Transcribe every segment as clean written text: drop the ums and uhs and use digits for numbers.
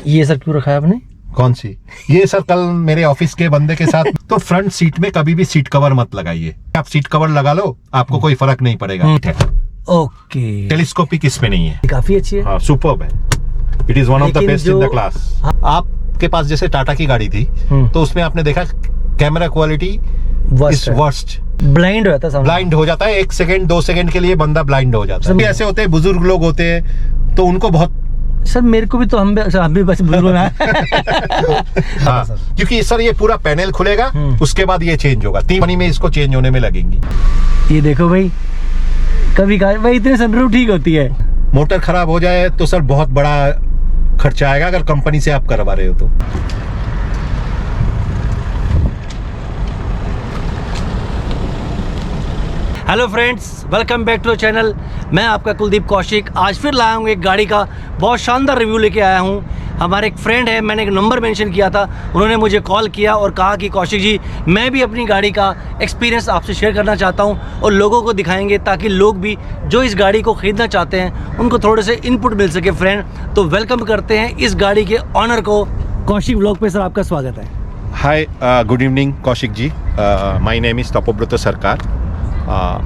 ये सब क्यों रखा है आपने? कौन सी? ये सर कल मेरे ऑफिस के बंदे के साथ तो फ्रंट सीट में कभी भी सीट कवर मत लगाइए। आप सीट कवर लगा लो, आपको कोई फर्क नहीं पड़ेगा। ओके, टेलीस्कोपिक इसमें नहीं है। काफी अच्छी है। हाँ, सुपर्ब है। It is one of the best in the class. आपके पास जैसे टाटा की गाड़ी थी तो उसमें आपने देखा camera quality is worst. Blind हो जाता है, ब्लाइंड हो जाता है। 1 सेकंड 2 सेकंड के लिए बंदा ब्लाइंड हो जाता है। ऐसे होते हैं, बुजुर्ग लोग होते हैं तो उनको बहुत। सर मेरे को भी तो हम भी बस बुजुर्ग हैं। हाँ, क्योंकि सर ये पूरा पैनल खुलेगा, उसके बाद ये चेंज होगा। 3 महीने में इसको चेंज होने में लगेंगी। ये देखो भाई, कभी भाई इतने सनरूफ ठीक होती है। मोटर खराब हो जाए तो सर बहुत बड़ा खर्चा आएगा अगर कंपनी से आप करवा रहे हो तो। Hello friends, welcome back to channel. मैं आपका कुलदीप कौशिक आज फिर लाया हूँ एक गाड़ी का बहुत शानदार रिव्यू लेके आया हूँ। हमारे एक फ्रेंड है, मैंने एक नंबर मेंशन किया था, उन्होंने मुझे कॉल किया और कहा कि कौशिक जी मैं भी अपनी गाड़ी का एक्सपीरियंस आपसे शेयर करना चाहता हूँ और लोगों को दिखाएंगे ताकि लोग भी जो इस गाड़ी को ख़रीदना चाहते हैं उनको थोड़े से इनपुट मिल सके। फ्रेंड, तो वेलकम करते हैं इस गाड़ी के ऑनर को। कौशिक व्लॉग पे सर आपका स्वागत है। Hi, good evening Kaushik ji. My name is Tapobrata Sarkar.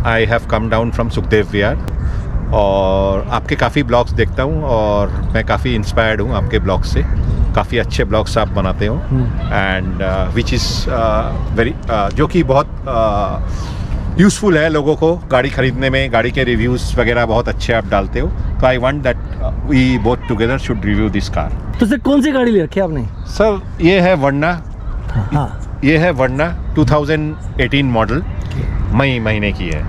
I have come down from Sukhdev Vihar और आपके काफ़ी ब्लॉग्स देखता हूँ और मैं काफ़ी इंस्पायर्ड हूँ आपके ब्लॉग से। काफ़ी अच्छे ब्लॉग्स आप बनाते हो एंड विच इज़ वेरी जो कि बहुत यूज़फुल है लोगों को गाड़ी ख़रीदने में। गाड़ी के रिव्यूज़ वगैरह बहुत अच्छे आप डालते हो, तो I want that we both together should review this car. तो सर कौन सी गाड़ी ले रखी है आपने? सर ये है वर्ना। हाँ, ये है वर्ना 2018 मॉडल, मई महीने की है।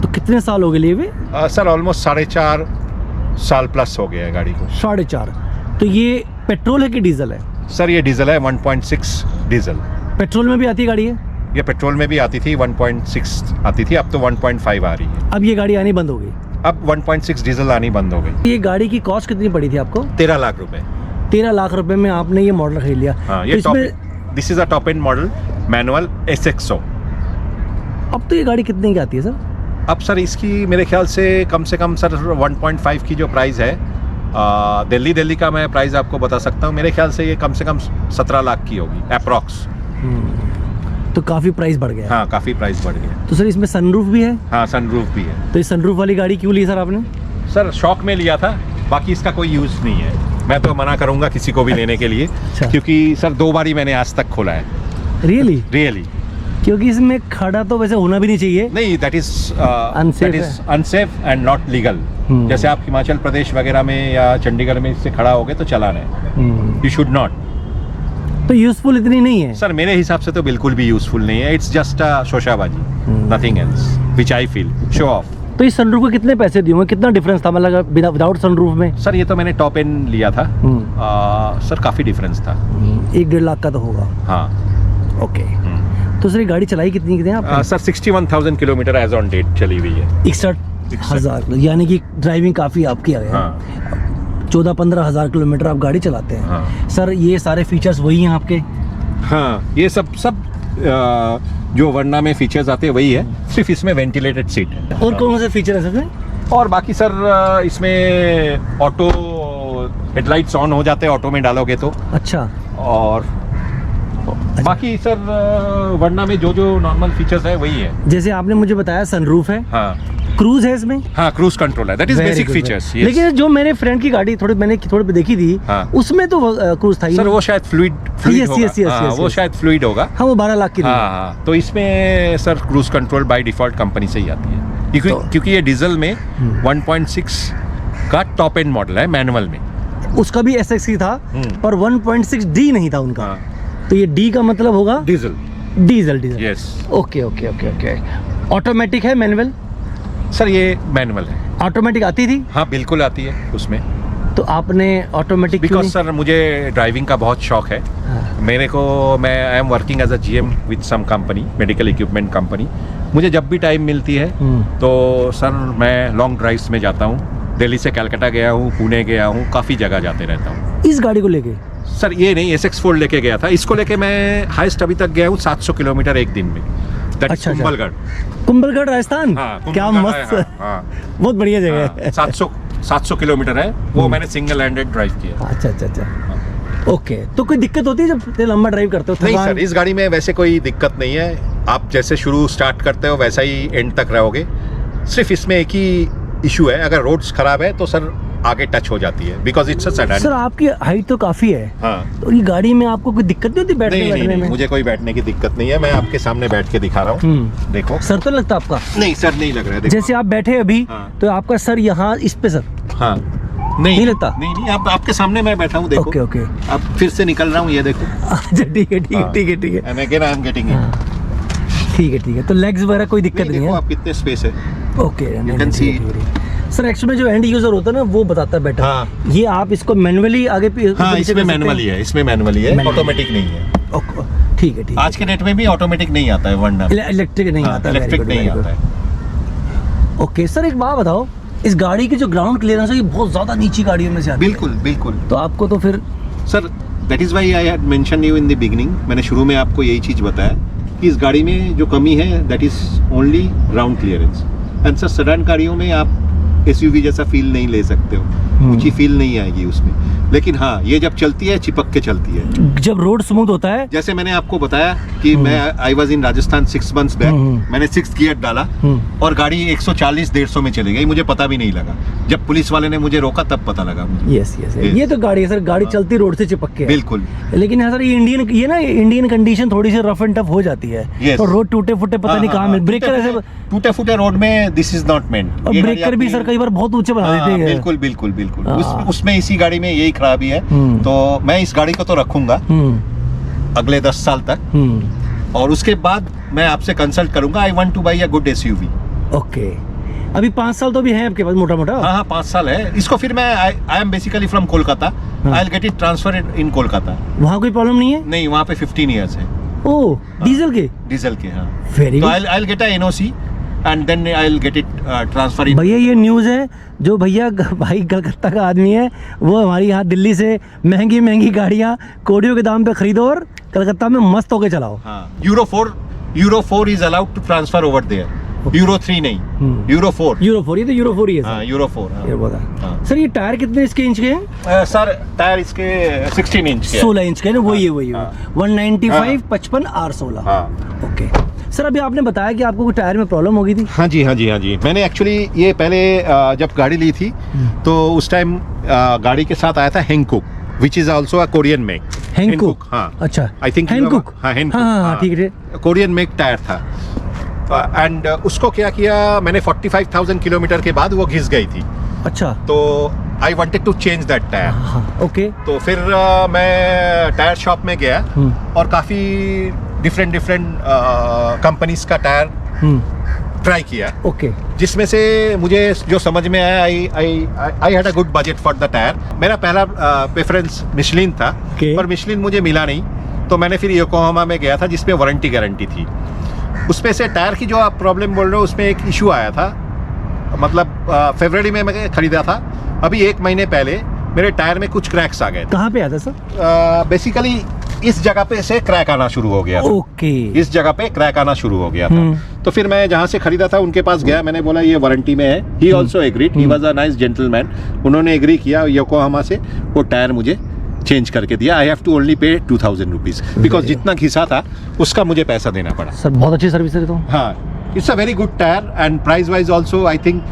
तो कितने साल हो गए लिए हुए? सर ऑलमोस्ट 4.5 साल प्लस हो गया है गाड़ी को। 4.5। तो ये पेट्रोल है कि डीजल है? सर ये डीजल है, 1.6 डीजल। पेट्रोल में भी आती गाड़ी है? ये पेट्रोल में भी आती थी, 1.6 आती थी, अब तो 1.5 आ रही है। अब ये गाड़ी आनी बंद हो गई? अब 1.6 डीजल आनी बंद हो गई। ये गाड़ी की कॉस्ट कितनी पड़ी थी आपको? 13 लाख रुपए। 13 लाख रुपए में आपने ये मॉडल खरीद लिया। हाँ, तो ये this is a top and model manual SX100। अब तो ये गाड़ी कितने की आती है सर? अब सर इसकी मेरे ख्याल से कम सर 1.5 की जो प्राइस है, दिल्ली का मैं प्राइस आपको बता सकता हूँ। मेरे ख्याल से ये कम से कम 17 लाख की होगी अप्रॉक्स। तो काफ़ी प्राइस बढ़ गया। हाँ, काफ़ी प्राइस बढ़ गया। तो सर इसमें सनरूफ भी है? हाँ, सनरूफ भी है। तो इस सनरूफ वाली गाड़ी क्यों ली सर आपने? सर शौक में लिया था, बाकी इसका कोई यूज़ नहीं है। मैं तो मना करूँगा किसी को भी लेने के लिए। अच्छा। क्योंकि सर 2 बार ही मैंने आज तक खोला है। रियली क्योंकि इसमें खड़ा तो वैसे होना भी नहीं चाहिए। नहीं, that is unsafe and not legal. जैसे आप हिमाचल प्रदेश वगैरह में या चंडीगढ़ में इससे खड़ा हो गए तो चालान है। You should not. तो यूजफुल इतनी नहीं है सर, मेरे हिसाब से तो बिल्कुल भी यूजफुल नहीं है। इट्स जस्ट अ शोशाबाजी, nothing else, which I feel show off. तो इस सनरूफ को कितने पैसे दिए होंगे? कितना डिफरेंस था मतलब विदाउट सनरूफ में? सर ये तो मैंने टॉप एंड लिया था। सर काफी डिफरेंस था। 1-1.5 लाख का तो होगा। हाँ, ओके। तो सर ये गाड़ी चलाई कितनी की आपने? Sir 61,000 kilometre as on date चली हुई है। 61,000, यानी कि ड्राइविंग काफ़ी आपकी है। हाँ। 14-15 हज़ार किलोमीटर आप गाड़ी चलाते हैं। हाँ। सर ये सारे फीचर्स वही हैं आपके? हाँ, ये सब जो वर्ना में फीचर्स आते हैं वही है, सिर्फ इसमें वेंटिलेटेड सीट है। और कौन से फीचर है सर? और बाकी सर इसमें ऑटो हेडलाइट्स ऑन हो जाते हैं ऑटो में डालोगे तो। अच्छा। और बाकी सर वर्ना में जो नॉर्मल फीचर्स है वही है। जैसे आपने मुझे बताया सनरूफ है। हाँ। क्रूज है इसमें? हाँ, क्रूज कंट्रोल है। That is basic features. लेकिन जो मेरे फ्रेंड की गाड़ी मैंने थोड़ी पे देखी थी। हाँ। उसमें तो क्रूज था ही। सर वो शायद फ्लूइड होगा। वो शायद फ्लूइड होगा। हाँ, वो 12 लाख की। हाँ, तो इसमें sir cruise control by default company से ही आती है, क्योंकि ये डीजल में 1.6 का टॉप एंड मॉडल है मैनुअल में। उसका भी SX ही था पर 1.6D नहीं था उनका। हाँ। तो ये D का मतलब होगा डीजल। यस। ओके। ऑटोमेटिक है मैनुअल? सर ये मैनुअल है। ऑटोमेटिक आती थी? हाँ, बिल्कुल आती है उसमें। तो आपने ऑटोमेटिक बिकॉज सर मुझे ड्राइविंग का बहुत शौक है। हाँ। मैं I am working as a GM with some company, medical equipment company. मुझे जब भी टाइम मिलती है तो सर मैं लॉन्ग ड्राइव्स में जाता हूँ। दिल्ली से कलकत्ता गया हूँ, पुणे गया हूँ, काफ़ी जगह जाते रहता हूँ। इस गाड़ी को लेके? सर ये नहीं, SX4 लेके गया था। इसको लेके मैं हाईएस्ट अभी तक गया हूँ 700 किलोमीटर एक दिन में। कुंभलगढ़ राजस्थान। हाँ, क्या मस्त। हाँ, बहुत बढ़िया जगह है। 700 700 किलोमीटर है, वो मैंने सिंगल हैंडेड ड्राइव किया। अच्छा अच्छा अच्छा, ओके। तो कोई दिक्कत होती है जब इतने लंबा ड्राइव करते हो? नहीं थकान? सर, इस गाड़ी में वैसे कोई दिक्कत नहीं है। आप जैसे शुरू स्टार्ट करते हो वैसा ही एंड तक रहोगे। सिर्फ इसमें एक ही इशू है, अगर रोड्स खराब है तो सर आगे टच हो जाती है, because it's a sedan. Sir आपकी हाइट तो काफी है, हाँ। तो ये गाड़ी में आपको कोई दिक्कत नहीं होती बैठने नहीं, बैठने में? मुझे कोई बैठने की दिक्कत नहीं है। मैं आपके सामने बैठ के दिखा रहा हूँ, देखो। सर तो लगता आपका? नहीं सर, नहीं लग रहा है, देखो। जैसे आप बैठे अभी, हाँ। तो आपका सर यहाँ इस पे सर? हाँ। नहीं लगता? नहीं, आप आपके सामने मैं बैठा हूँ, देखो। Okay okay. अब फिर से निकल रहा हूँ, ये देखो। अच्छा ठीक है ठीक है हाँ। ठीक है ठीक है। And again I am getting in. ठीक है ठीक है, तो लेग्स वगैरह कोई दिक्कत नहीं देखो है? आप कितने स्पेस है। Okay, You can see। Sir actually में जो एंड यूजर होता है ना वो बताता है बेटर। हाँ। ये आप इसको मैनुअली आगे हाँ, इसमें मैनुअली है, इसमें मैनुअली है, Manually। ऑटोमेटिक नहीं है। ठीक है ठीक है। आज के डेट में भी ऑटोमेटिक नहीं आता है, वरना इलेक्ट्रिक नहीं आता? इलेक्ट्रिक नहीं आता है। ओके सर, एक बात बताओ, इस गाड़ी की जो ग्राउंड क्लियरेंस है ये बहुत ज्यादा नीची गाड़ियों में से आती है। बिल्कुल बिल्कुल। तो आपको तो फिर sir that is why I had mention you in the beginning. मैंने शुरू में आपको यही चीज बताया कि इस गाड़ी में जो कमी है that is only ground clearance. And sir sedan गाड़ियों में आप एसयूवी जैसा फील नहीं ले सकते हो, ऊंची फील नहीं आएगी उसमें। लेकिन हाँ, ये जब चलती है चिपक के चलती है। जब रोड स्मूथ होता है, जैसे मैंने आपको बताया कि मैं I was in Rajasthan 6 months back, मैंने 6th गियर डाला और गाड़ी 140-150 में चली गई, मुझे पता भी नहीं लगा। जब पुलिस वाले ने मुझे रोका तब पता लगा मुझे। यस यस, ये तो गाड़ी है सर, गाड़ी चलती रोड से चिपक के है। बिल्कुल। लेकिन हाँ सर, ये ना इंडियन कंडीशन थोड़ी सी रफ एंड टफ हो जाती है। Yes। और रोड टूटे फूटे पता नहीं कहाँ मिल, ब्रेकर ऐसे, टूटे फूटे रोड में दिस इज नॉट मेंट। और ब्रेकर भी सर कई बार बहुत ऊंचे बना देते हैं। बिल्कुल बिल्कुल बिल्कुल। हाँ। उसमें इसी गाड़ी में यही खराबी है। तो मैं इस गाड़ी को तो रखूंगा अगले 10 साल तक, और उसके बाद मैं आपसे कंसल्ट करूंगा। I want two by a good SUV. Okay, अभी 5 साल तो भी हैं आपके पास मोटा मोटा? हाँ, 5 साल है। इसको फिर मैं I am basically from Kolkata, I will get it transfer इन कोलकाता। वहाँ कोई प्रॉब्लम नहीं है? नहीं, वहाँ पे 15 ईयर्स है। ओह, डीजल के? डीजल के, हाँ। वेरी तो good. I will get a NOC and then I will get it transfer in. भैया ये न्यूज़ है, जो भैया भाई कलकत्ता का आदमी है वो हमारी यहाँ दिल्ली से महंगी महंगी गाड़ियाँ कोडियों के दाम पे खरीदो और कलकत्ता में मस्त होके चलाओ। हाँ, Euro 4 is allowed to transfer over there. Euro 3 नहीं, यूरो 4। यूरो 4, ये तो यूरो 4 ही है हाँ, सर। यूरो 4। ये बोला। हाँ। सर ये टायर कितने इसके इंच के हैं? सर टायर इसके 16 इंच के 16 इंच के है ना, वही है वही हाँ। 195 55 R16। हाँ। ओके सर, अभी आपने बताया कि आपको कोई टायर में प्रॉब्लम हो गई थी। हाँ जी, हाँ जी, हाँ जी। मैंने एक्चुअली ये पहले जब गाड़ी ली थी तो उस टाइम गाड़ी के साथ आया था Hankook, which is also a Korean make. Hankook? हाँ। अच्छा, आई थिंक हैंगकुक। हाँ, हैंगकुक। हाँ ठीक है। कोरियन मेक टायर था। एंड उसको क्या किया मैंने, 45,000 किलोमीटर के बाद वो घिस गई थी। अच्छा। तो I wanted to change that tyre. हाँ, ओके। तो फिर मैं टायर शॉप में गया और काफ़ी डिफरेंट कंपनीज का टायर ट्राई किया। ओके। जिसमें से मुझे जो समझ में आया, I had a good budget for the tyre. मेरा पहला प्रेफरेंस मिशलिन था, Okay। पर मिशलिन मुझे मिला नहीं, तो मैंने फिर योकोहामा में गया था जिसमें वारंटी गारंटी थी। उसमें से टायर की जो आप प्रॉब्लम बोल रहे हो उसमें एक इशू आया था, मतलब फरवरी में मैं खरीदा था, अभी 1 महीने पहले मेरे टायर में कुछ क्रैक्स आ गए थे। कहाँ पे आता सर? बेसिकली इस जगह पे से क्रैक आना शुरू हो गया था। ओके। इस जगह पे क्रैक आना शुरू हो गया था। तो फिर मैं जहाँ से खरीदा था उनके पास गया, मैंने बोला ये वारंटी में है। He also agreed, he was a nice gentleman. उन्होंने एग्री किया, योकोहामा से वो टायर मुझे चेंज करके दिया। I have to only pay 2000 rupees, because जितना घिसा था उसका मुझे पैसा देना पड़ा। सर बहुत अच्छी सर्विस है तो। हाँ, it's a very good tyre and price wise also I think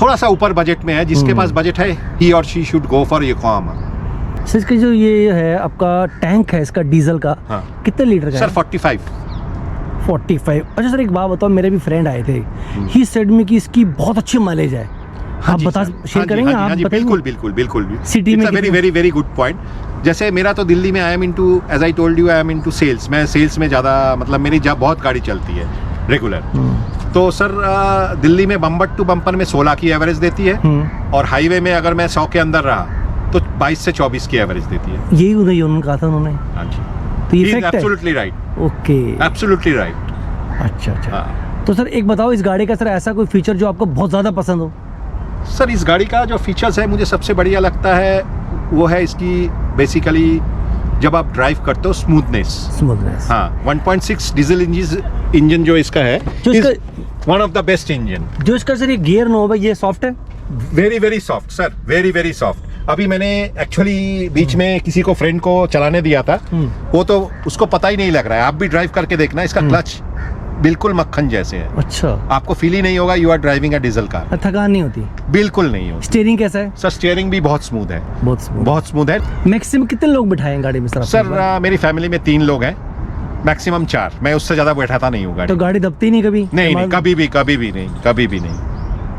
थोड़ा सा ऊपर बजट में है। जिसके पास बजट है ही और she should go for Yokohama. Sir इसका जो ये है आपका टैंक है इसका डीजल का, हाँ। कितने लीटर का सर है? 45। अच्छा सर एक बात बताओ, मेरे भी फ्रेंड आए थे, ही सेड में कि इसकी बहुत अच्छी माइलेज है। हाँ आप जी बता सर। शेयर करेंगे? आप बताइए। बिल्कुल बिल्कुल बिल्कुल। सिटी में very very very good point. जैसे मेरा तो दिल्ली में I am into, as I told you, I am into sales. मैं सेल्स में ज़्यादा, मतलब मेरी बहुत गाड़ी चलती है रेगुलर। तो सर दिल्ली में बम्पर टू बम्पर में 16 की एवरेज देती है, और हाईवे में अगर मैं 100 के अंदर रहा तो 22 से 24 की एवरेज देती है। यही उन्होंने कहा था उन्होंने। हाँ जी, तो ये फैक्ट है? Absolutely right. Okay, absolutely right. अच्छा अच्छा। हाँ। तो सर एक बताओ, इस गाड़ी का सर ऐसा कोई फीचर जो आपको बहुत ज़्यादा पसंद हो? सर इस गाड़ी का जो फीचर्स है मुझे सबसे बढ़िया लगता है वो है इसकी बेसिकली जब आप ड्राइव करते हो स्मूथनेस। हाँ, 1.6 डीजल इंजन जो इसका है, जो इसका one of the best engine. जो इसका सर ये गियर नॉब है ये सॉफ्ट है? Very very soft sir, very very soft. अभी मैंने एक्चुअली बीच में किसी को फ्रेंड को चलाने दिया था, वो तो उसको पता ही नहीं लग रहा है। आप भी ड्राइव करके देखना, इसका क्लच बिल्कुल मक्खन जैसे है। अच्छा, आपको फील ही नहीं होगा you are driving a diesel car. थकान नहीं होती? बिल्कुल नहीं होती। स्टीयरिंग कैसा है? सर स्टीयरिंग भी बहुत स्मूथ है, बहुत स्मूथ है। मैक्सिमम कितने लोग बिठाए हैं गाड़ी में सर? सर मेरी फैमिली में 3 लोग हैं, मैक्सिमम 4। मैं उससे ज्यादा बैठाता नहीं हूँ गाड़ी। तो गाड़ी दबती नहीं कभी? नहीं, कभी भी नहीं।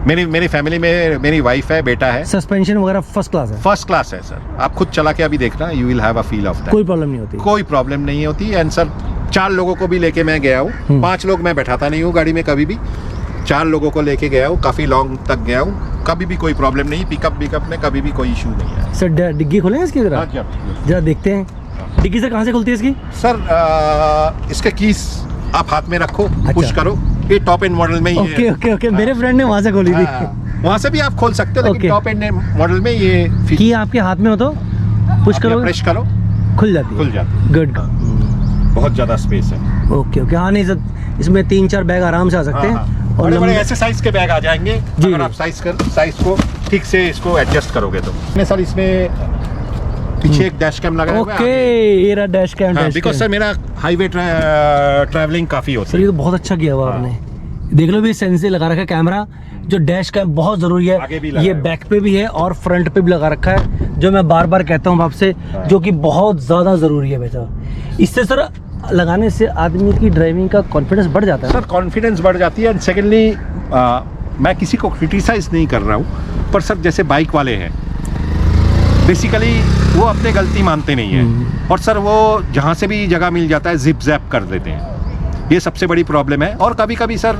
मेरी फैमिली में मेरी वाइफ है, बेटा है। सस्पेंशन वगैरह फर्स्ट क्लास है? फर्स्ट क्लास है सर। आप खुद चला के अभी देखना, you will have a feel of that. कोई प्रॉब्लम नहीं होती? कोई प्रॉब्लम नहीं होती। एंड सर 4 लोगों को भी लेके मैं गया हूँ। 5 लोग मैं बैठाता नहीं हूँ गाड़ी में कभी भी। 4 लोगों को लेके गया हूँ, काफी लॉन्ग तक गया हूँ, कभी भी कोई प्रॉब्लम नहीं। पिकअप में कभी भी कोई इशू नहीं है। सर डिग्गी खोलें इसकी जरा? जरा देखते हैं डिग्गी सर कहाँ से खुलती है इसकी? सर इसके कीज आप हाथ में रखो, पुश करो। ये टॉप एंड मॉडल में ही है। ओके। मेरे फ्रेंड ने वहाँ से खोली थी। वहाँ से भी आप खोल सकते हो, लेकिन टॉप एंड मॉडल में ये की आपके हाथ में हो तो पुश करो, प्रेस करो, खुल जाती है। गुड। बहुत ज्यादा स्पेस है। ओके। हाँ नहीं सर, इसमें 3-4 बैग आराम से आ सकते हैं। और बड़े ऐसे साइज के बैग आ जाएंगे अगर आप साइज को ठीक से इसको एडजस्ट करोगे तो। मैं सर इसमें पीछे एक डैश कैम लगा हुआ है। ओके, ये रहा डैश कैम। बिकॉज़ सर मेरा हाईवे ट्रैवलिंग काफी होता है। सर ये तो बहुत अच्छा किया हुआ आपने। देख लो भी सेंसर लगा रखा है कैमरा। जो डैश कैम बहुत जरूरी है, ये बैक पे भी है और फ्रंट पे भी लगा रखा है, जो मैं बार बार कहता हूँ आपसे, जो कि बहुत ज्यादा जरूरी है बेटा। इससे सर लगाने से आदमी की ड्राइविंग का कॉन्फिडेंस बढ़ जाता है। सर कॉन्फिडेंस बढ़ जाती है। एंड सेकेंडली मैं किसी को क्रिटिसाइज नहीं कर रहा हूँ, पर सर जैसे बाइक वाले हैं बेसिकली वो अपने गलती मानते नहीं है, और सर वो जहाँ से भी जगह मिल जाता है जिप जैप कर देते हैं। ये सबसे बड़ी प्रॉब्लम है। और कभी कभी सर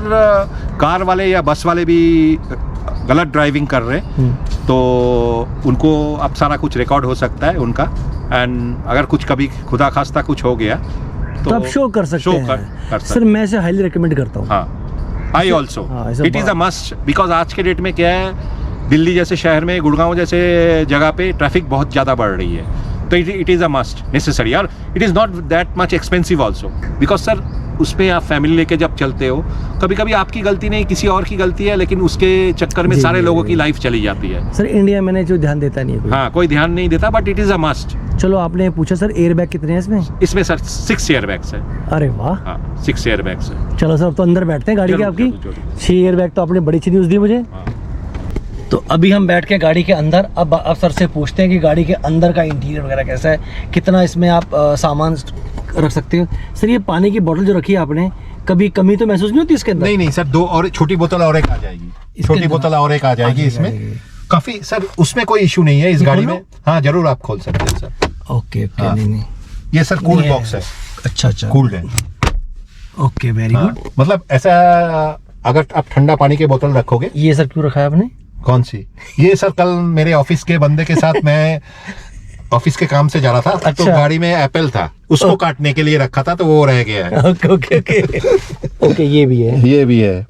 कार वाले या बस वाले भी गलत ड्राइविंग कर रहे हैं, तो उनको अब सारा कुछ रिकॉर्ड हो सकता है उनका। एंड अगर कुछ कभी खुदा खास्ता कुछ हो गया तो आप शो कर सकते हैं। सर मैं इसे हाईली रिकमेंड करता हूँ। हाँ, I also, it is a must. Because आज के डेट में क्या है, दिल्ली जैसे शहर में, गुड़गांव जैसे जगह पे ट्रैफिक बहुत ज़्यादा बढ़ रही है, तो it is a must necessary. और it is not that much expensive also, because sir उसमें आप फैमिली लेके जब चलते हो, कभी कभी आपकी गलती नहीं किसी और की गलती है, लेकिन उसके चक्कर में सारे लोगों की लाइफ चली जाती है। सर इंडिया में जो ध्यान देता नहीं है हाँ, कोई ध्यान नहीं देता, but it is a must. चलो आपने पूछा सर एयर बैग कितने हैं इसमें सर 6 एयर बैग्स है। अरे वाह। हाँ, 6 एयर बैग्स है। चलो सर अब तो अंदर बैठते हैं गाड़ी के। आपकी 6 एयर बैग तो आपने बड़ी अच्छी न्यूज़ दी मुझे। तो अभी हम बैठ के गाड़ी के अंदर, अब आप सर से पूछते हैं कि गाड़ी के अंदर का इंटीरियर वगैरह कैसा है, कितना इसमें आप सामान रख सकते हो। सर ये पानी की बोतल जो रखी है आपने, कभी कमी तो महसूस नहीं होती इसके अंदर? नहीं सर, 2 और छोटी बोतल और एक आ जाएगी। छोटी बोतल और एक आ जाएगी इसमें। काफी सर उसमें कोई इशू नहीं है इस गाड़ी में। हाँ जरूर, आप खोल सकते हैं सर। ओके। नहीं ये सर कूल बॉक्स है। अच्छा कूल्ड है। Okay, very good. मतलब ऐसा अगर आप ठंडा पानी की बोतल रखोगे। ये सर क्यों रखा है आपने? कौन सी? ये सर कल मेरे ऑफिस के बंदे के साथ मैं ऑफिस के काम से जा रहा था। अच्छा। तो गाड़ी में एप्पल था, उसको काटने के लिए रखा था, तो वो रह गया है। ओके, ये भी है।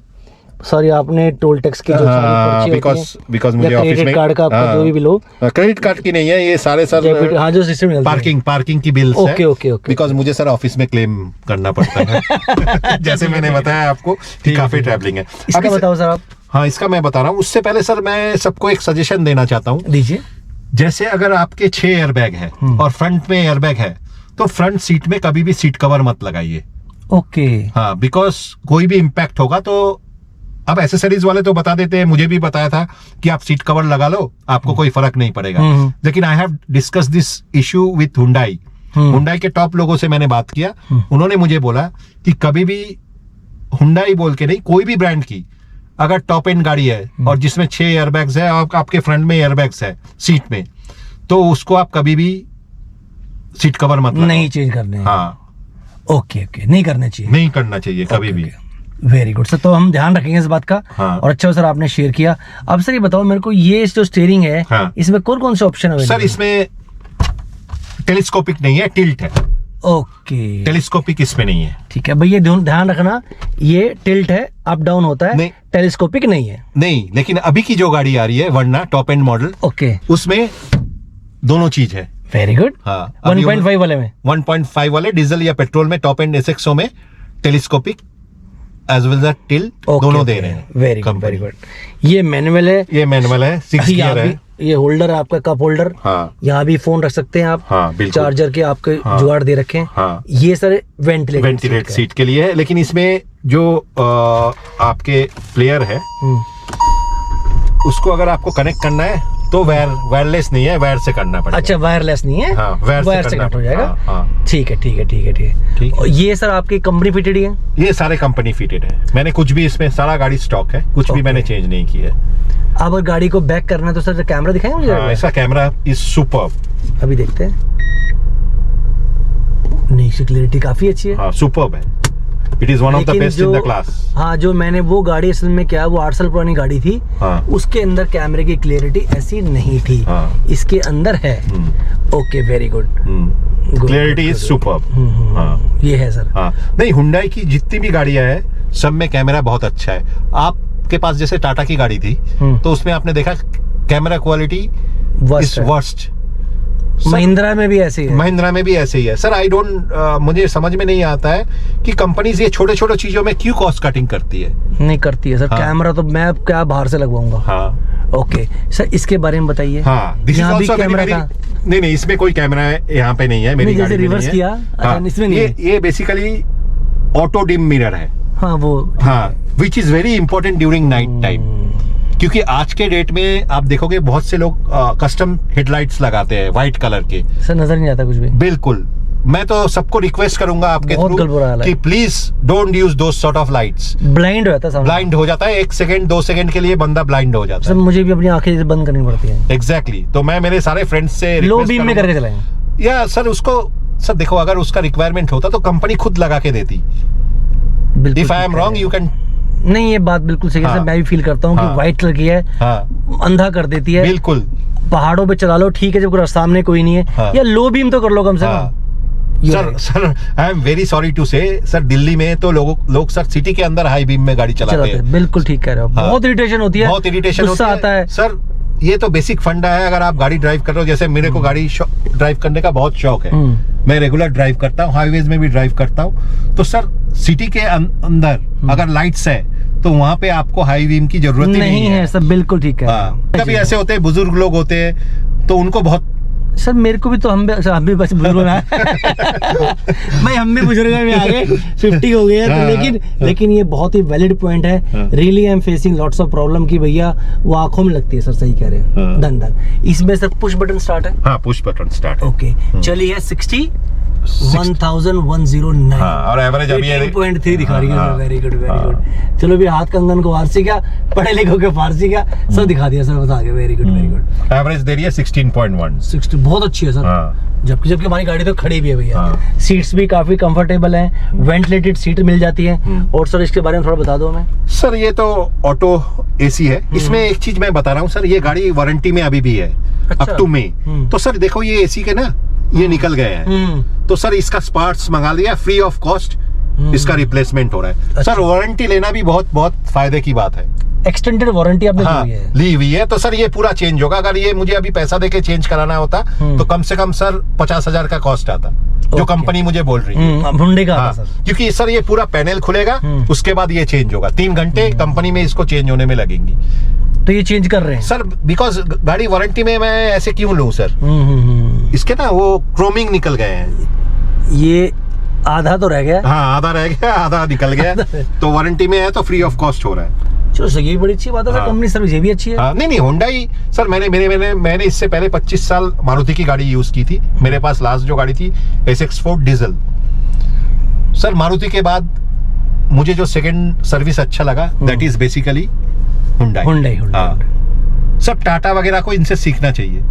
सॉरी, आपने टोल टैक्स की जो बिकॉज़ मुझे ऑफिस में कार्ड का आपका जो भी लो, क्रेडिट कार्ड की नहीं है ये सारे सर। हाँ, जो सिस्टम पार्किंग की बिल्स है। ओके। बिकॉज़ मुझे सर ऑफिस में क्लेम करना पड़ता है। जैसे मैंने बताया आपको कि काफी ट्रैवलिंग है। इसका बताओ सर आप। हाँ, इसका मैं बता रहा हूँ। उससे पहले सर मैं सबको एक सजेशन देना चाहता हूँ। दीजिए। जैसे अगर आपके 6 एयर बैग है और फ्रंट में एयर बैग है, तो फ्रंट सीट में कभी भी सीट कवर मत लगाइए। ओके। हाँ, बिकॉज कोई भी इम्पैक्ट होगा तो, अब एसेसरीज वाले तो बता देते हैं, मुझे भी बताया था कि आप सीट कवर लगा लो, आपको कोई फर्क नहीं पड़ेगा। लेकिन I have discuss this issue with Hyundai. Hyundai के टॉप लोगों से मैंने बात किया, उन्होंने मुझे बोला कि कभी भी हुंडई बोल के नहीं, कोई भी ब्रांड की अगर टॉप एंड गाड़ी है और जिसमें 6 एयरबैग्स है और आपके फ्रंट में एयरबैग्स है सीट में, तो उसको आप कभी भी सीट कवर मत नहीं चेंज करने। हाँ, ओके, नहीं करना चाहिए कभी भी। वेरी गुड सर, तो हम ध्यान रखेंगे इस बात का। हाँ। और अच्छा सर आपने शेयर किया। अब सर ये बताओ मेरे को, ये जो स्टीयरिंग है, हाँ, इसमें कौन से ऑप्शन है? सर इसमें टेलीस्कोपिक नहीं है, टिल्ट है। ओके, टेलीस्कोपिक इसमें नहीं है। ठीक है भैया, ध्यान रखना, ये टिल्ट है, अप डाउन होता है, टेलीस्कोपिक नहीं है। नहीं, लेकिन अभी की जो गाड़ी आ रही है वरना टॉप एंड मॉडल, ओके, उसमें दोनों चीज है। Very good. हाँ, 1.5 वाले में, 1.5 वाले डीजल या पेट्रोल में टॉप एंड एसएक्सओ में telescopic as well as tilt दोनों दे रहे हैं। Very good very good. ये मैनुअल है, ये मैनुअल है, 6 गियर है। ये होल्डर है आपका, कप होल्डर। हाँ, यहाँ भी फोन रख सकते हैं आप। हाँ, बिल्कुल। चार्जर के आपके हाँ, जुगाड़ दे रखे हैं। हाँ, ये सर वेंटिलेट सीट के लिए है, लेकिन इसमें जो आपके प्लेयर है उसको अगर आपको कनेक्ट करना है तो वायरलेस नहीं है, वायर से करना पड़ेगा। अच्छा, वायरलेस नहीं है। हाँ, वायर से कनेक्ट हो जाएगा। हाँ, ठीक है ठीक है ठीक है ठीक है। और ये सर आपकी कंपनी फिटेड ही है? ये सारे कंपनी फिटेड है। मैंने कुछ भी इसमें सारा गाड़ी स्टॉक है, कुछ भी मैंने चेंज नहीं किया है। अब अगर गाड़ी को बैक करना है तो सर कैमरा दिखाएंगे मुझे? हाँ, इसका कैमरा इज सुपर्ब। अभी देखते हैं। नहीं, इसकी क्लैरिटी काफी अच्छी है। हाँ, सुपर्ब है। It is one of the best in the class. हाँ, जो मैंने वो गाड़ी असल में क्या, वो 8 साल पुरानी गाड़ी थी। हाँ, उसके अंदर कैमरे की क्लियरिटी ऐसी नहीं थी। हाँ, इसके अंदर है। Okay, very good. Clarity is superb. हाँ, ये है सर। हाँ, नहीं, हुंडई की जितनी भी गाड़ियां है सब में कैमरा बहुत अच्छा है। आपके पास जैसे टाटा की गाड़ी थी तो उसमें आपने देखा कैमरा क्वालिटी वर्स्ट। महिंद्रा में भी ऐसे ही है। महिंद्रा में भी ऐसे ही है सर। आई डोंट मुझे समझ में नहीं आता है कि कंपनीज ये छोटे छोटे चीजों में क्यों कॉस्ट कटिंग करती है। नहीं करती है सर। हाँ, कैमरा तो मैं क्या बाहर से लगवाऊंगा। हाँ, ओके सर, इसके बारे में बताइए। हाँ, यहाँ भी कैमरा का नहीं, इसमें कोई कैमरा यहाँ पे नहीं है। मेरी गाड़ी में रिवर्स किया। हाँ, इसमें नहीं है। ये बेसिकली ऑटो डिम मिरर है। हाँ, वो हाँ, which is very important during night time, क्योंकि आज के डेट में आप देखोगे बहुत से लोग कस्टम हेडलाइट्स लगाते हैं व्हाइट कलर के। सर नजर नहीं आता कुछ भी। बिल्कुल। मैं तो सबको रिक्वेस्ट करूंगा आपके थ्रू कि please don't use those sort of lights. Blind हो जाता है, ब्लाइंड हो जाता है। 1 सेकंड 2 सेकंड के लिए बंदा ब्लाइंड हो जाता है। मुझे भी अपनी आंखें बंद करनी पड़ती है। एग्जैक्टली। तो मैं मेरे सारे फ्रेंड्स से लो बीम में करके चलाएं। या सर उसको सर देखो, अगर उसका रिक्वायरमेंट होता तो कंपनी खुद लगा के देती। If I am wrong you can. नहीं, ये बात बिल्कुल सही है सर। मैं भी फील करता हूँ कि व्हाइट कलर की है, अंधा कर देती है। बिल्कुल। पहाड़ों पे चला लो ठीक है, जब सामने कोई नहीं है। या लो बीम तो कर लो कम से कम। Sir I am very sorry to say sir, Delhi में तो लोग सर सिटी के अंदर हाई बीम में गाड़ी चलाते हैं। बिल्कुल ठीक कह रहे हो। बहुत इरिटेशन होती है, बहुत इरिटेशन आता है सर। ये तो बेसिक फंडा है। अगर आप गाड़ी ड्राइव कर रहे हो, जैसे मेरे को गाड़ी ड्राइव करने का बहुत शौक है, मैं रेगुलर ड्राइव करता हूँ, हाईवेज में भी ड्राइव करता हूँ, तो सर सिटी के अंदर अगर लाइट्स है तो वहाँ पे आपको हाई बीम की जरूरत ही नहीं है सर। बिल्कुल ठीक है। कभी ऐसे होते हैं, बुजुर्ग लोग होते हैं तो उनको बहुत। सर मेरे को भी तो हम भी बस बुजुर्ग में भाई, हम भी बुजुर्ग में आ गए, 50 हो गए हैं। तो लेकिन ये बहुत ही वैलिड पॉइंट है। Really I am facing lots of problem की भैया वो आंखों में लगती है। सर सही कह रहे हैं। धन इसमें सर पुश बटन स्टार्ट है। हाँ, पुश बटन स्टार्ट। ओके, चलिए 11,109 और एवरेज अभी 18.3 दिखा रही है। Very good very good. चलो भी हाथ कंगन को फारसी क्या, पढ़े लिखो के फारसी क्या, सब दिखा दिया सर, बता के। Very good very good. Average दे रही है 16.1। 60 बहुत अच्छी है सर। जबकि हमारी गाड़ी तो खड़ी भी है भैया। सीट्स भी काफी कंफर्टेबल हैं, वेंटिलेटेड सीट मिल जाती है। और सर इसके बारे में थोड़ा बता दो हमें। सर ये तो ऑटो एसी है। इसमें एक चीज मैं बता रहा हूँ सर, ये गाड़ी वारंटी में अभी भी है अप टू मे। तो सर देखो, ये एसी के ना ये निकल गए हैं, तो सर इसका पार्ट्स मंगा लिया फ्री ऑफ कॉस्ट, इसका रिप्लेसमेंट हो रहा है। सर वारंटी लेना भी बहुत बहुत फायदे की बात है। एक्सटेंडेड वारंटी आपने ली हुई है, तो सर ये पूरा चेंज होगा। अगर ये मुझे अभी पैसा देके चेंज कराना होता तो कम से कम सर 50,000 का कॉस्ट आता, जो कंपनी मुझे बोल रही है। हुंडई का सर। क्योंकि सर ये पूरा पैनल खुलेगा, उसके बाद ये चेंज होगा। 3 घंटे कंपनी में इसको चेंज होने में लगेंगी। तो ये चेंज कर रहे हैं सर, बिकॉज गाड़ी वारंटी में मैं ऐसे क्यों लूं सर। इसके ना वो क्रोमिंग निकल गए हैं। ये आधा तो रह गया। हाँ, आधा रह गया, आधा निकल गया। तो वारंटी में है तो फ्री ऑफ कॉस्ट हो रहा है। चलो सर, ये बड़ी अच्छी बात है सर। कंपनी सर्विस ये भी अच्छी है। नहीं हुंडई सर, मैंने इससे पहले 25 साल मारुति की गाड़ी यूज की थी। मेरे पास लास्ट जो गाड़ी थी SX4 डीजल। सर मारुति के बाद मुझे जो सेकंड सर्विस अच्छा लगा, दैट इज बेसिकली हुंडई। सब टाटा वगैरह को इनसे सीखना चाहिए।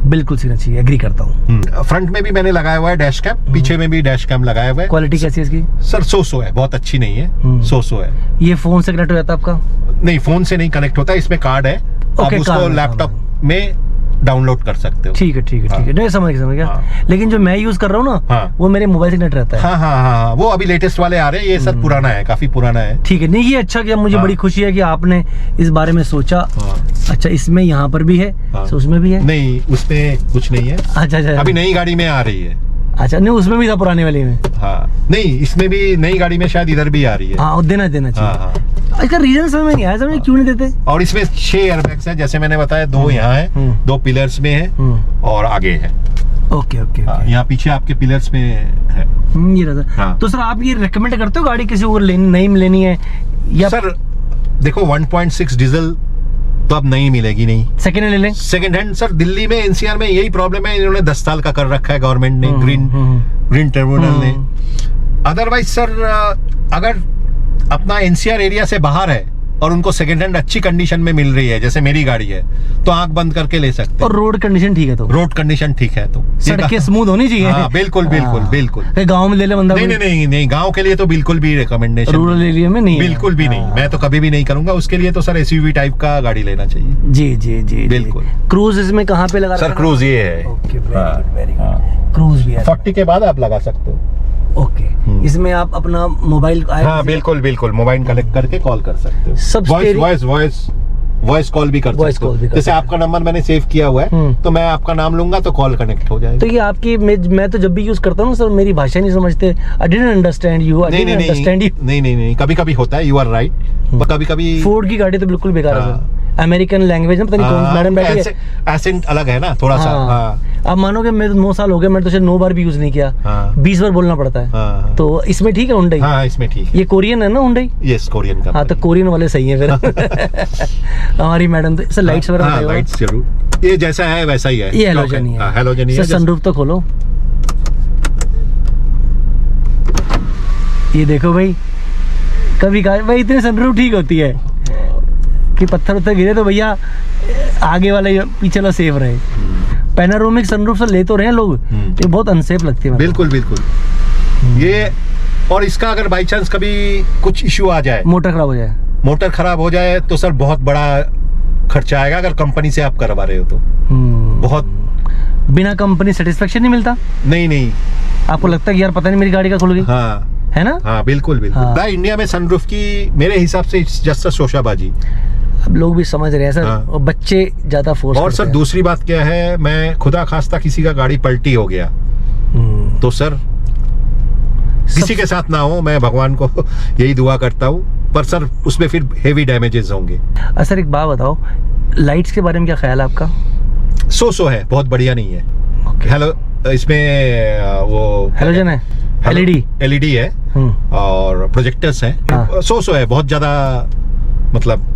बिल्कुल सीखना चाहिए, एग्री करता हूँ। फ्रंट में भी मैंने लगाया हुआ है डैश कैम, पीछे में भी डैश कैम लगाया हुआ है। क्वालिटी कैसी है इसकी? सर 100 है, बहुत अच्छी नहीं है। 100 है। ये फोन से कनेक्ट हो जाता है आपका? नहीं, फोन से नहीं कनेक्ट होता, इसमें कार्ड है। आप उसको लैपटॉप में डाउनलोड कर सकते हो। ठीक है ठीक है ठीक है। नहीं समझ गया। लेकिन जो मैं यूज कर रहा हूँ ना, वो मेरे मोबाइल से कनेक्ट रहता है। हाँ, वो अभी लेटेस्ट वाले आ रहे हैं। ये सर पुराना है, काफी पुराना है। ठीक है। नहीं, ये अच्छा किया, मुझे बड़ी खुशी है कि आपने इस बारे में सोचा। अच्छा, इसमें यहाँ पर भी है, उसमें भी है? नहीं, उसमें कुछ नहीं है। अच्छा, अभी नई गाड़ी में आ रही है। अच्छा, नहीं उसमें भी था पुराने वाले में। हाँ, नहीं, इसमें भी नई गाड़ी में शायद इधर भी आ रही है। हाँ, देना चाहिए। हाँ हाँ। इसका रीजन समझ में नहीं आया, समझ क्यों नहीं देते। और इसमें 6 एयरबैग्स हैं, जैसे मैंने बताया, 2 यहाँ है, 2 पिलर्स में है और आगे है। Okay okay. यहाँ पीछे आपके पिलर्स में है। ये रहा। हाँ। तो सर आप ये रेकमेंड करते हो गाड़ी किसी को नई लेनी है या सर देखो 1.6 डीजल तो अब नहीं मिलेगी, नहीं सेकेंड हैंड ले लें? सेकंड हैंड सर दिल्ली में एनसीआर में यही प्रॉब्लम है, इन्होंने 10 साल का कर रखा है गवर्नमेंट ने, ग्रीन ट्रिब्यूनल ने। अदरवाइज सर अगर अपना एनसीआर एरिया से बाहर है और उनको सेकंड हैंड अच्छी कंडीशन में मिल रही है, जैसे मेरी गाड़ी है, तो आंख बंद करके ले सकते हैं। और रोड कंडीशन ठीक है तो? रोड कंडीशन ठीक है तो सड़कें स्मूथ होनी चाहिए। हाँ, बिल्कुल बिल्कुल बिल्कुल। गाँव में ले ले बंदा? नहीं, गाँव के लिए तो बिल्कुल भी रिकमेंडेशन, रूरल एरिया में नहीं, बिल्कुल भी नहीं। मैं तो कभी भी नहीं करूंगा। उसके लिए तो सर एसयूवी टाइप का गाड़ी लेना चाहिए। जी जी जी, बिल्कुल। क्रूज इसमें कहाँ पे लगा? सर क्रूज ये है। Okay, very good. क्रूज भी है 40 के बाद आप लगा सकते हो। ओके। इसमें आप अपना मोबाइल, हाँ बिल्कुल मोबाइल कनेक्ट करके कॉल कर सकते हो। सब वॉइस कॉल भी कर सकते हो। जैसे आपका नंबर मैंने सेव किया हुआ है, तो मैं आपका नाम लूंगा तो कॉल कनेक्ट हो जाएगा। तो ये आपकी मैं तो जब भी यूज करता हूँ सर, मेरी भाषा नहीं समझते। आई डिडंट अंडरस्टैंड यू, नहीं, कभी कभी होता है, यू आर राइट। कभी कभी फोर्ड की गाड़ी तो बिल्कुल बेकार है सर। अमेरिकन लैंग्वेज में पता नहीं कौन मैडम बैठी है, एसेंट अलग है ना थोड़ा सा। आप मानोगे मैं 9 साल हो गए, मैं तो शायद 9 बार भी यूज नहीं किया। 20 बार बोलना पड़ता है। तो इसमें ठीक है हुंडई? हाँ, इसमें ठीक है। ये कोरियन है ना हुंडई? यस, कोरियन का। हाँ, तो कोरियन वाले सही है फिर। हमारी मैडम तो सर लाइट्स वगैरह? हाँ, लाइट्स जरूर, ये जैसा है वैसा ही है। ये हैलोजन ही है। हैलोजन ही है। सनरूफ तो खोलो। ये देखो भाई, कभी भाई इतने सनरूफ ठीक होती है कि पत्थर उत्थर गिरे तो भैया आगे वाला पीछे वाला सेफ रहे। पैनोरामिक सनरूफ से ले तो रहे हैं लोग, ये बहुत अनसेफ लगती है। बिल्कुल ये, और इसका अगर बाई चांस कभी कुछ इश्यू आ जाए, मोटर खराब हो जाए तो सर बहुत बड़ा खर्चा आएगा अगर कंपनी से आप करवा रहे हो तो। बहुत बिना कंपनी सेटिस्फेक्शन नहीं मिलता? नहीं। आपको लगता है कि यार पता नहीं मेरी गाड़ी का खुल गई? हाँ, है ना? हाँ, बिल्कुल। हाँ। इंडिया में सनरूफ की मेरे हिसाब से जस्ट शोशाबाजी। अब लोग भी समझ रहे हैं सर। हाँ। और बच्चे ज्यादा फोर्स और सर दूसरी बात क्या है, मैं खुदा खास्ता किसी का गाड़ी पलटी हो गया तो सर किसी के साथ ना हो, मैं भगवान को यही दुआ करता हूँ, पर सर उसमें फिर हेवी डैमेजेस होंगे। सर एक बात बताओ, लाइट्स के बारे में क्या ख्याल है आपका? सो है, बहुत बढ़िया नहीं है। हेलो, इसमें वो हेलोजन है, एलईडी है और प्रोजेक्टर्स हैं। हाँ। सो है, बहुत ज्यादा मतलब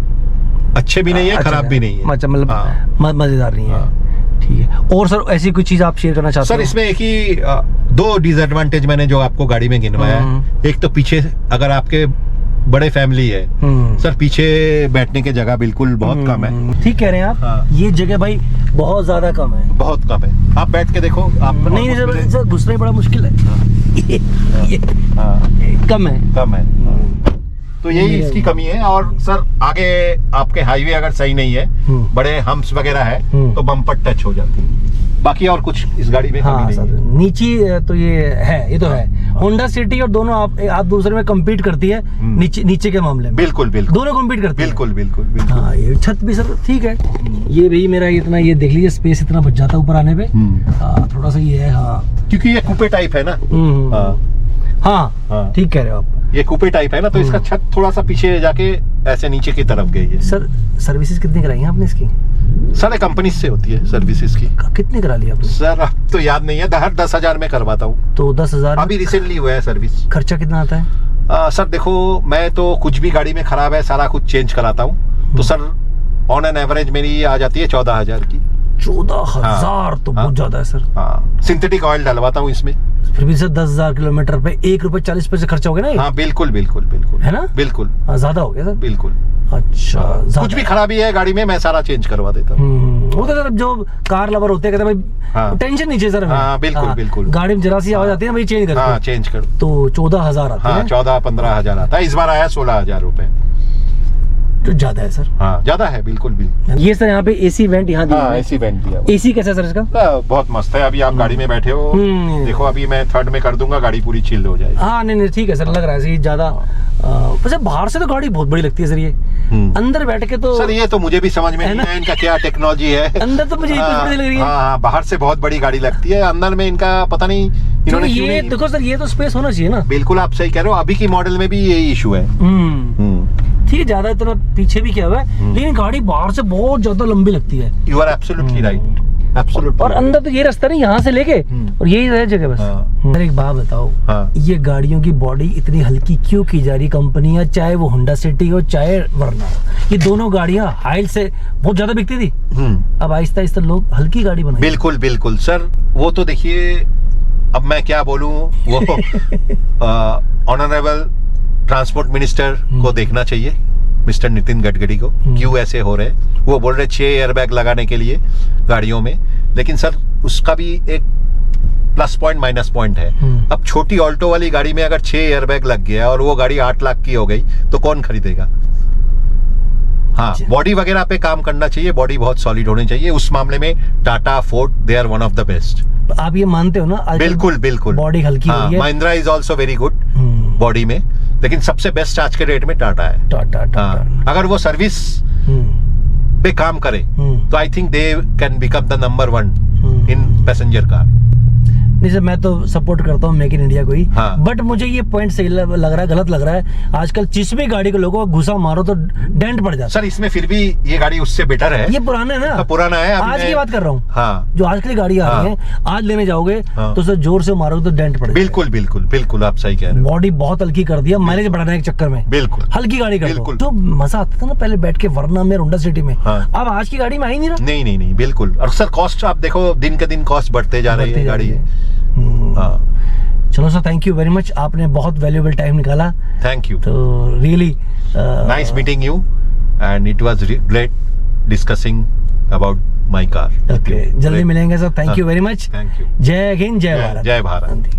अच्छे भी नहीं है, खराब भी नहीं है। अच्छा, मतलब मजेदार नहीं है। ठीक है। और सर ऐसी कोई चीज आप शेयर करना चाहते हो? सर इसमें एक ही 2 डिसएडवांटेज मैंने जो आपको गाड़ी में गिनवाया। एक तो पीछे अगर आपके बड़े फैमिली है सर, पीछे बैठने की जगह बिल्कुल बहुत कम है। ठीक कह रहे हैं आप। हाँ। ये जगह भाई बहुत ज्यादा कम है, बहुत कम है। आप बैठ के देखो, आप नहीं सर, घुसना ही बड़ा मुश्किल है। कम है। तो यही इसकी कमी है। और सर आगे आपके हाईवे अगर सही नहीं है, बड़े हम्प्स वगैरह है, तो बम्पर टच हो जाती है। बाकी और कुछ इस गाड़ी में कमी नहीं है। नीचे तो ये तो है। होंडा सिटी और दोनों आप दूसरे में कम्पीट करती है नीचे के मामले में। बिल्कुल दोनों कम्पीट करती है। बिल्कुल। हाँ, ये छत भी सर ठीक है। ये भी मेरा इतना, ये देख लीजिए स्पेस इतना बच जाता है ऊपर आने पे। थोड़ा सा ये है। हाँ, क्योंकि ये कूपे टाइप है ना। हाँ, ठीक कह रहे हो आप। ये कूपे टाइप है ना, तो इसका छत थोड़ा सा पीछे जाके ऐसे नीचे की तरफ गई है। सर सर्विसेज कितनी कराई है आपने इसकी? सारे कंपनी से होती है सर्विसेज की। कितनी करा ली आपने? सर अब तो याद नहीं है, 10,000 में करवाता हूँ। तो 10,000 अभी रिसेंटली हुआ है सर्विस। खर्चा कितना आता है? सर देखो, मैं तो कुछ भी गाड़ी में खराब है सारा कुछ चेंज कराता हूँ, तो सर ऑन एन एवरेज मेरी आ जाती है 14,000 की। 14,000 तो बहुत ज्यादा है सर। हाँ, सिंथेटिक ऑयल डलवाता हूँ इसमें। फिर भी सर 10,000 किलोमीटर पे 1 रुपए 40 पैसे खर्चा हो गया ना? हाँ, बिल्कुल है ना, बिल्कुल। ज्यादा हो गया सर, बिल्कुल। अच्छा, कुछ भी खराबी है गाड़ी में मैं सारा चेंज करवा देता हूँ। वो तो सर जो कार लवर होते हैं कहते हैं भाई टेंशन नहीं चाहिए सर। हाँ, बिल्कुल। गाड़ी में जरा सी आवाज आती है भाई चेंज कर। हाँ, चेंज कर। तो 14,000 आता है। 14-15,000 आता है। इस बार आया 16,000 रुपए। तो ज्यादा है सर। हाँ, ज्यादा है, बिल्कुल। ये सर यहाँ पे एसी वेंट यहाँ दिया है। एसी वेंट दिया। एसी कैसा सर इसका? बहुत मस्त है। अभी आप गाड़ी में बैठे हो, देखो अभी मैं 3rd में कर दूंगा, गाड़ी पूरी चिल हो जाएगी। हाँ, नहीं ठीक है सर, लग रहा है ज्यादा। वैसे बाहर से तो गाड़ी बहुत बड़ी लगती है सर, ये अंदर बैठ के तो सर ये तो मुझे भी समझ में नहीं है इनका क्या टेक्नोलॉजी है। अंदर तो मुझे कुछ बड़ी लग रही है। हाँ, बाहर से बहुत बड़ी गाड़ी लगती है, अंदर में इनका पता नहीं इन्होंने क्योंकि क्यों ये नहीं- देखो सर, ये तो स्पेस होना चाहिए ना। बिल्कुल आप सही कह रहे हो, अभी की मॉडल में भी यही इशू है। ठीक है, ज्यादा इतना पीछे भी क्या हुआ है, लेकिन गाड़ी बाहर से बहुत ज्यादा लंबी लगती है। You are absolutely right, absolutely. और अंदर तो ये रास्ता नहीं, यहाँ से लेके और यही रह जगह बस। हाँ। सर एक बात बताओ, हाँ। ये गाड़ियों की बॉडी इतनी हल्की क्यों की जा रही कंपनियां, चाहे वो होंडा सिटी हो चाहे वरना हो, ये दोनों गाड़ियां हाइल से बहुत ज्यादा बिकती थी, अब आहिस्ता आहिस्ता लोग हल्की गाड़ी बनाए। बिल्कुल बिल्कुल सर, वो तो देखिए, अब मैं क्या बोलूं, वो ऑनरेबल ट्रांसपोर्ट मिनिस्टर को देखना चाहिए, मिस्टर नितिन गडकरी को, क्यों ऐसे हो रहे हैं। वो बोल रहे 6 एयरबैग लगाने के लिए गाड़ियों में, लेकिन सर उसका भी एक प्लस पॉइंट माइनस पॉइंट है। अब छोटी ऑल्टो वाली गाड़ी में अगर 6 एयरबैग लग गया और वो गाड़ी 8 लाख की हो गई तो कौन खरीदेगा। हाँ, बॉडी वगैरह पे काम करना चाहिए, बॉडी बहुत सॉलिड होनी चाहिए। उस मामले में Tata, Ford, they are one of the best. आप ये मानते हो ना? बिल्कुल बिल्कुल, बॉडी हल्की हाँ, हुई है। Mahindra is also very good body में, लेकिन सबसे बेस्ट आज के रेट में टाटा है। टाटा हाँ, अगर वो सर्विस पे काम करे तो I think they can become the number 1 in passenger car. नहीं सर, मैं तो सपोर्ट करता हूँ मेक इन इंडिया को ही, हाँ। बट मुझे ये पॉइंट सही लग रहा है, गलत लग रहा है। आजकल जिस भी गाड़ी को लोगों को घुसा मारो तो डेंट पड़ जाता सर इसमें फिर भी ये गाड़ी उससे बेटर है। है। ये पुराना है ना, पुराना है। आज की बात कर रहा हूँ। हाँ, जो आजकल की गाड़ी आ रही है, आज लेने जाओगे तो सर जोर से मारोगे तो डेंट पड़ जाएगा। बिल्कुल बिल्कुल बिल्कुल, आप सही कह रहे हो। बॉडी बहुत हल्की कर दिया माइलेज बढ़ाने के चक्कर में। बिल्कुल हल्की गाड़ी कर दो। बिल्कुल। जो मजा आता था ना पहले बैठ के वरना में होंडा सिटी में, हाँ। अब आज की गाड़ी में आ ही नहीं रहा। नहीं नहीं नहीं, बिल्कुल। और सर कॉस्ट आप देखो, दिन के दिन कॉस्ट बढ़ते जा रही है गाड़ी। हाँ, चलो sir, thank you very much, आपने बहुत वैल्यूएबल टाइम निकाला। Thank you. तो really nice meeting you and it was great discussing about my car. Okay, जल्दी मिलेंगे sir. Thank you very much. Thank you. Jai Hind, जय भारत। जय भारत।